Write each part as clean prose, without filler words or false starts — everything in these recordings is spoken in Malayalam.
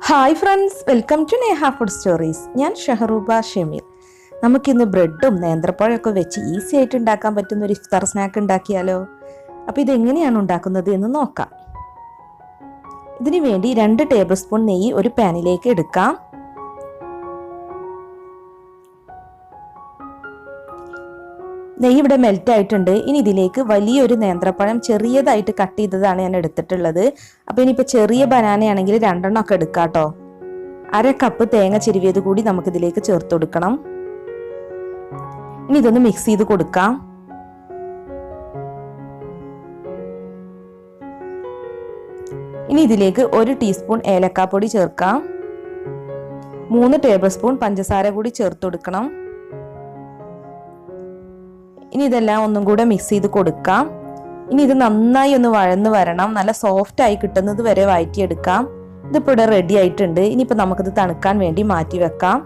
Hi friends, welcome to Neha food stories. ഞാൻ ഷഹറൂബ ഷമീർ. നമുക്കിന്ന് ബ്രെഡും നേന്ത്രപ്പഴമൊക്കെ വെച്ച് ഈസി ആയിട്ട് ഉണ്ടാക്കാൻ പറ്റുന്ന ഒരു ഇഫ്താർ സ്നാക്ക് ഉണ്ടാക്കിയാലോ? അപ്പോൾ ഇതെങ്ങനെയാണ് ഉണ്ടാക്കുന്നത് എന്ന് നോക്കാം. ഇതിനു വേണ്ടി 2 ടേബിൾ സ്പൂൺ നെയ്യ് ഒരു പാനിലേക്ക് എടുക്കാം. നെയ്യ് ഇവിടെ മെൽറ്റ് ആയിട്ടുണ്ട്. ഇനി ഇതിലേക്ക് വലിയൊരു നേന്ത്രപ്പഴം ചെറിയതായിട്ട് കട്ട് ചെയ്തതാണ് ഞാൻ എടുത്തിട്ടുള്ളത്. അപ്പോൾ ഇനിയിപ്പോൾ ചെറിയ ബനാനയാണെങ്കിൽ 2 എണ്ണം ഒക്കെ എടുക്കാം കേട്ടോ. 1/2 കപ്പ് തേങ്ങ ചിരുവിയത് കൂടി നമുക്കിതിലേക്ക് ചേർത്ത് കൊടുക്കണം. ഇനി ഇതൊന്ന് മിക്സ് ചെയ്ത് കൊടുക്കാം. ഇനി ഇതിലേക്ക് 1 ടീസ്പൂൺ ഏലക്കാപ്പൊടി ചേർക്കാം. 3 ടേബിൾ സ്പൂൺ പഞ്ചസാര കൂടി ചേർത്ത് കൊടുക്കണം. ഇനി ഇതെല്ലാം ഒന്നും കൂടെ മിക്സ് ചെയ്ത് കൊടുക്കാം. ഇനി ഇത് നന്നായി ഒന്ന് വഴന്ന് വരണം. നല്ല സോഫ്റ്റ് ആയി കിട്ടുന്നത് വരെ വഴറ്റിയെടുക്കാം. ഇതിപ്പോൾ ഇവിടെ റെഡി ആയിട്ടുണ്ട്. ഇനിയിപ്പോൾ നമുക്കിത് തണുക്കാൻ വേണ്ടി മാറ്റി വെക്കാം.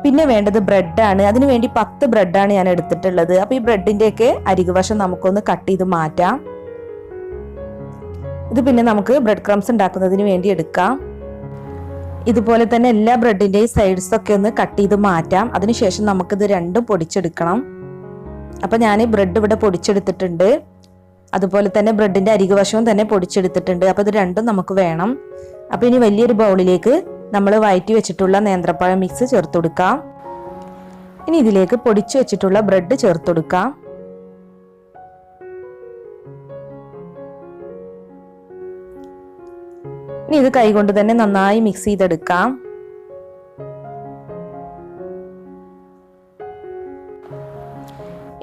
പിന്നെ വേണ്ടത് ബ്രെഡാണ്. അതിനു വേണ്ടി 10 ബ്രെഡാണ് ഞാൻ എടുത്തിട്ടുള്ളത്. അപ്പോൾ ഈ ബ്രെഡിൻ്റെയൊക്കെ അരികുവശം നമുക്കൊന്ന് കട്ട് ചെയ്ത് മാറ്റാം. ഇത് പിന്നെ നമുക്ക് ബ്രെഡ് ക്രംസ് ഉണ്ടാക്കുന്നതിന് വേണ്ടി എടുക്കാം. ഇതുപോലെ തന്നെ എല്ലാ ബ്രെഡിൻ്റെയും സൈഡ്സൊക്കെ ഒന്ന് കട്ട് ചെയ്ത് മാറ്റാം. അതിനുശേഷം നമുക്കിത് രണ്ടും പൊടിച്ചെടുക്കണം. അപ്പോൾ ഞാൻ ബ്രെഡ് ഇവിടെ പൊടിച്ചെടുത്തിട്ടുണ്ട്. അതുപോലെ തന്നെ ബ്രെഡിൻ്റെ അരികുവശവും തന്നെ പൊടിച്ചെടുത്തിട്ടുണ്ട്. അപ്പോൾ ഇത് രണ്ടും നമുക്ക് വേണം. അപ്പോൾ ഇനി വലിയൊരു ബൗളിലേക്ക് നമ്മൾ വഴറ്റി വെച്ചിട്ടുള്ള നേന്ത്രപ്പഴം മിക്സ് ചേർത്ത് കൊടുക്കാം. ഇനി ഇതിലേക്ക് പൊടിച്ചു വെച്ചിട്ടുള്ള ബ്രെഡ് ചേർത്ത് കൊടുക്കാം. ഇനി ഇത് കൈകൊണ്ട് തന്നെ നന്നായി മിക്സ് ചെയ്തെടുക്കാം.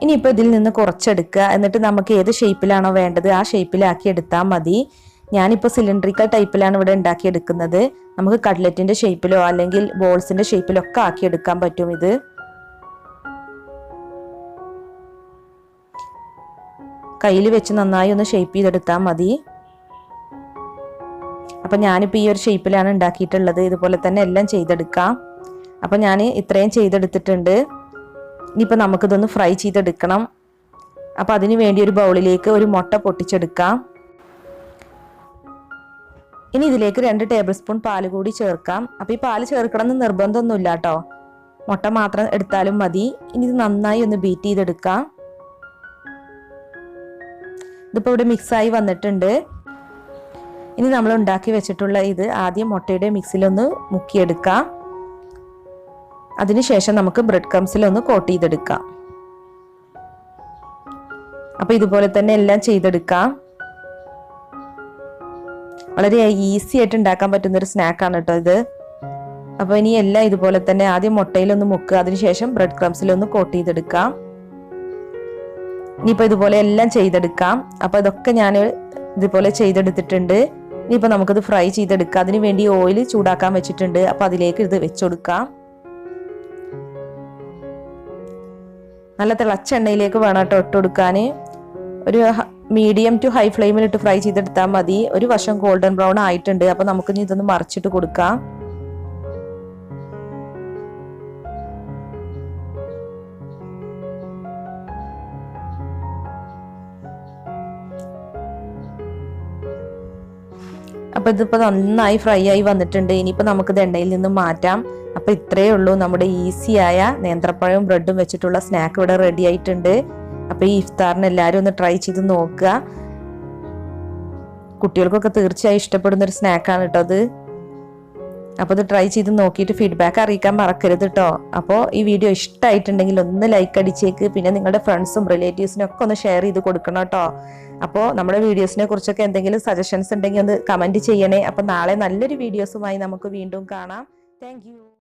ഇനിയിപ്പോൾ ഇതിൽ നിന്ന് കുറച്ചെടുക്കുക. എന്നിട്ട് നമുക്ക് ഏത് ഷേപ്പിലാണോ വേണ്ടത് ആ ഷേപ്പിലാക്കി എടുത്താൽ മതി. ഞാനിപ്പോൾ സിലിണ്ടറിക്കൽ ടൈപ്പിലാണ് ഇവിടെ ഉണ്ടാക്കിയെടുക്കുന്നത്. നമുക്ക് കട്ട്ലറ്റിൻ്റെ ഷേപ്പിലോ അല്ലെങ്കിൽ ബോൾസിൻ്റെ ഷേപ്പിലോ ഒക്കെ ആക്കിയെടുക്കാൻ പറ്റും. ഇത് കയ്യിൽ വെച്ച് നന്നായി ഒന്ന് ഷേപ്പ് ചെയ്തെടുത്താൽ മതി. അപ്പം ഞാനിപ്പോൾ ഈ ഒരു ഷേപ്പിലാണ് ഉണ്ടാക്കിയിട്ടുള്ളത്. ഇതുപോലെ തന്നെ എല്ലാം ചെയ്തെടുക്കാം. അപ്പം ഞാൻ ഇത്രയും ചെയ്തെടുത്തിട്ടുണ്ട്. ഇനിയിപ്പോൾ നമുക്കിതൊന്ന് ഫ്രൈ ചെയ്തെടുക്കണം. അപ്പോൾ അതിന് വേണ്ടി ഒരു ബൗളിലേക്ക് ഒരു മുട്ട പൊട്ടിച്ചെടുക്കാം. ഇനി ഇതിലേക്ക് 2 ടേബിൾ സ്പൂൺ പാൽ കൂടി ചേർക്കാം. അപ്പോൾ ഈ പാൽ ചേർക്കണം എന്ന് നിർബന്ധമൊന്നുമില്ല കേട്ടോ. മുട്ട മാത്രം എടുത്താലും മതി. ഇനി ഇത് നന്നായി ഒന്ന് ബീറ്റ് ചെയ്തെടുക്കാം. ഇതിപ്പോൾ ഇവിടെ മിക്സായി വന്നിട്ടുണ്ട്. ഇനി നമ്മൾ ഉണ്ടാക്കി വെച്ചിട്ടുള്ള ഇത് ആദ്യം മുട്ടയുടെ മിക്സിലൊന്ന് മുക്കിയെടുക്കാം. അതിനുശേഷം നമുക്ക് ബ്രെഡ് ക്രംസിലൊന്ന് കോട്ട് ചെയ്തെടുക്കാം. അപ്പോൾ ഇതുപോലെ തന്നെ എല്ലാം ചെയ്തെടുക്കാം. വളരെ ഈസി ആയിട്ട് ഉണ്ടാക്കാൻ പറ്റുന്ന ഒരു സ്നാക്കാണ് കേട്ടോ ഇത്. അപ്പോൾ ഇനി എല്ലാം ഇതുപോലെ തന്നെ ആദ്യം മുട്ടയിലൊന്ന് മുക്കുക. അതിനുശേഷം ബ്രെഡ് ക്രംസിലൊന്ന് കോട്ട് ചെയ്തെടുക്കാം. ഇനിയിപ്പോൾ ഇതുപോലെ എല്ലാം ചെയ്തെടുക്കാം. അപ്പോൾ ഇതൊക്കെ ഞാൻ ഇതുപോലെ ചെയ്തെടുത്തിട്ടുണ്ട്. ഇനിയിപ്പോൾ നമുക്കിത് ഫ്രൈ ചെയ്തെടുക്കാം. അതിന് വേണ്ടി ഓയിൽ ചൂടാക്കാൻ വെച്ചിട്ടുണ്ട്. അപ്പോൾ അതിലേക്ക് ഇത് വെച്ച് കൊടുക്കാം. നല്ല തിളച്ച എണ്ണയിലേക്ക് വേണം കേട്ടോ ഇട്ട് കൊടുക്കാൻ. ഒരു മീഡിയം ടു ഹൈ ഫ്ലെയിമിലിട്ട് ഫ്രൈ ചെയ്തെടുത്താൽ മതി. ഒരു വശം ഗോൾഡൻ ബ്രൗൺ ആയിട്ടുണ്ട്. അപ്പോൾ നമുക്ക് ഇനി ഇതൊന്ന് മറിച്ചിട്ട് കൊടുക്കാം. അപ്പോൾ ഇതിപ്പോൾ നന്നായി ഫ്രൈ ആയി വന്നിട്ടുണ്ട്. ഇനിയിപ്പോൾ നമുക്കിത് എണ്ണയിൽ നിന്ന് മാറ്റാം. അപ്പോൾ ഇത്രയേ ഉള്ളൂ. നമ്മുടെ ഈസിയായ നേന്ത്രപ്പഴവും ബ്രെഡും വെച്ചിട്ടുള്ള സ്നാക്ക് ഇവിടെ റെഡി ആയിട്ടുണ്ട്. അപ്പോൾ ഈ ഇഫ്താറിന് എല്ലാവരും ഒന്ന് ട്രൈ ചെയ്ത് നോക്കുക. കുട്ടികൾക്കൊക്കെ തീർച്ചയായും ഇഷ്ടപ്പെടുന്ന ഒരു സ്നാക്കാണ് കേട്ടോ അത്. അപ്പോൾ ഇത് ട്രൈ ചെയ്ത് നോക്കിയിട്ട് ഫീഡ്ബാക്ക് അറിയിക്കാൻ മറക്കരുത് കേട്ടോ. അപ്പോൾ ഈ വീഡിയോ ഇഷ്ടമായിട്ടുണ്ടെങ്കിൽ ഒന്ന് ലൈക്ക് അടിച്ചേക്ക്. പിന്നെ നിങ്ങളുടെ ഫ്രണ്ട്സും റിലേറ്റീവ്സിനും ഒക്കെ ഒന്ന് ഷെയർ ചെയ്ത് കൊടുക്കണം കേട്ടോ. അപ്പോൾ നമ്മുടെ വീഡിയോസിനെ കുറിച്ചൊക്കെ എന്തെങ്കിലും സജഷൻസ് ഉണ്ടെങ്കിൽ ഒന്ന് കമൻറ്റ് ചെയ്യണേ. അപ്പോൾ നാളെ നല്ലൊരു വീഡിയോസുമായി നമുക്ക് വീണ്ടും കാണാം. Thank you.